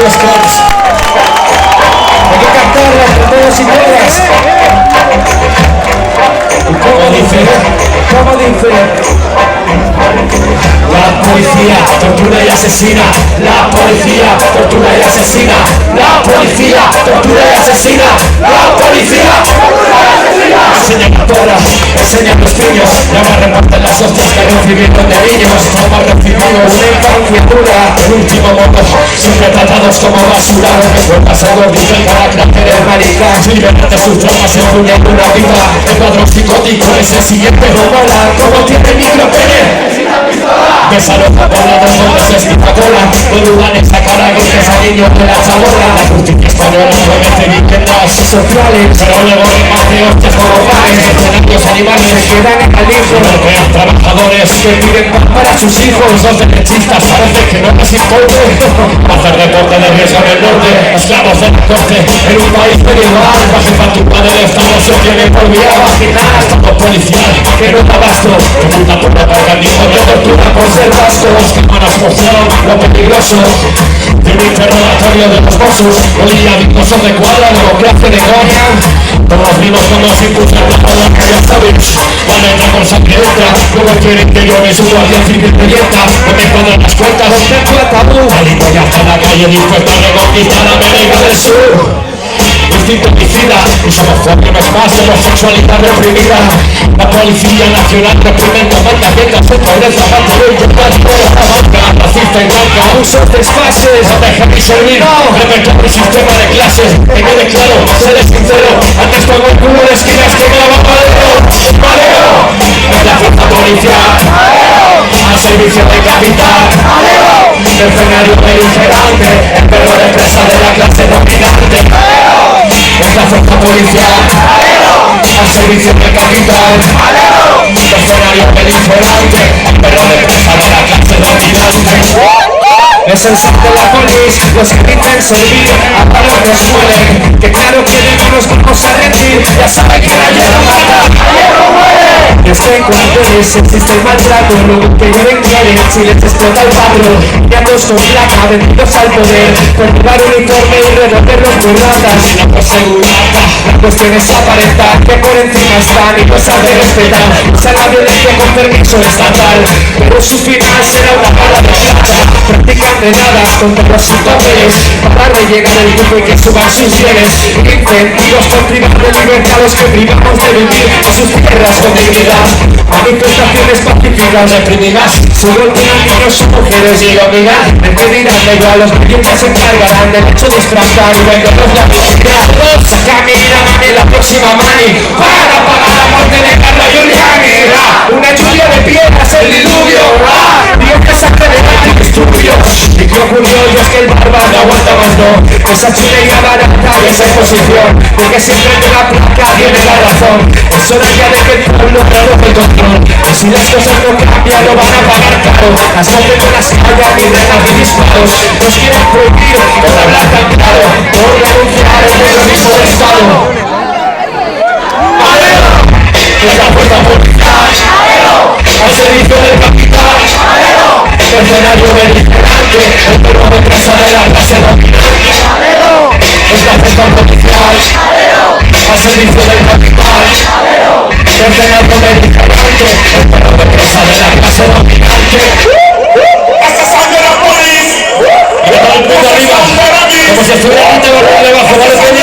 los cracks. Hay que cantarla entre todos y todas. ¿Cómo dice? ¿Cómo dice? La policía tortura y asesina. La policía tortura y asesina. La policía tortura y asesina. La policía tortura y asesina. Enseñan a todas, enseñan los niños. Ya me reparten las hostias que recibieron de niños. Como recibidos de infancia dura. El último modo, siempre tratados como basura. Recuerdas algo, dicen para crecer el marica. Liberan de sus traumas, empuñan una vida. El cuadro psicótico es el siguiente. No mola, como tiene micropene. Desaloja por la dos donde se estipa cola. No dudan en sacar a gritos a niños de la chabola. La justicia española promete viviendas sociales, pero luego reparte hostias como panes. Escenarios animales que dan en calizo. Golpean trabajadores que piden pan para sus hijos. Los derechistas parece que no les importe. Hacer deporte de riesgo en el norte. Esclavos de la corte en un país medieval. La jefatura del Estado se tiene por vía vaginal. Estado policial que no da abasto. Pregunta por la carganismo de tortura por ser vasco. Los que van a expulsaron lo peligroso de un interrogatorio de los bossos. Olía victoso de cuadra, democracia de Goya. Todos vimos cuando se impulsan la bola que ya sabéis. La letra con sangre entra. Luego quieren que yo me suba al civil proyecta. No me cuadran las cuentas, contemplo a tabú. Salito ya hasta la calle dispuesta a reconquistar América del Sur. Instinto homicida y xenofobia no es más de homosexualidad reprimida. La Policía Nacional reprimiendo mandamientos de pobreza, pantalón y banca racista y blanca. Abusos de clases, no dejan ni servir. Reventar mi sistema de clases. Que me declaro, seré sincero. Antes pongo el culo de esquinas que graba Madero. Madero es la fuerza policial al servicio del capital. Mercenario beligerante, el perro de presa de la clase dominante. Es la fuerza policial al servicio del capital. Mercenario beligerante, el perro de presa de la clase dominante. Es el ser de la polis, los que dicen servir, a palos nos suelen. Que claro que de no nos vamos a rendir, ya saben que la hierba mata, la hierba muere. Es que con ustedes existe el maltrato, lo que viven quieren, si les explota el patrón. Niatos con placa, vendidos al poder, con lugar uniforme y revolver los burratas. Y no por segurata, la cuestión es aparentar que por encima están y no saben respetar. Usa la violencia con permiso estatal, pero su final será una bala de plata. Practican redadas contra los papeles, tratar de llegar al grupo y que suban sus bienes. Incentivos por privar de libertad a los que privamos de vivir sus tierras con dignidad. Manifestaciones pacíficas reprimidas, se golpean niños y mujeres y obligan. Impedirán de igual, los clientes se encargarán del hecho de disfrazar y venderlos la vida. Saca mi mami la próxima mani para pagar la muerte de Carlos Giuliani. Una lluvia de piedras, el diluvio. Dios que se acelera el estudio. Y que ocurrió y es que el bárbaro no aguanta más, no. Esa chulería barata y esa exposición, de que siempre de la placa tiene la razón. Es hora ya de que el pueblo recoge el control. Y si las cosas no cambian lo van a pagar caro. Asalten con las calles y rejas y disparos. Nos quieren prohibir por hablar tan claro, por denunciar el terrorismo del Estado. ¡Madero! Es la fuerza policial al servicio del capital. Mercenario beligerante, el perro de presa de la clase dominante. Es la fuerza policial al servicio del capital. Mercenario beligerante, el perro de presa de la clase dominante. ¡Esa sangre de la polis! Y le da el puto arriba, como si estuviera un debajo, ¿vale?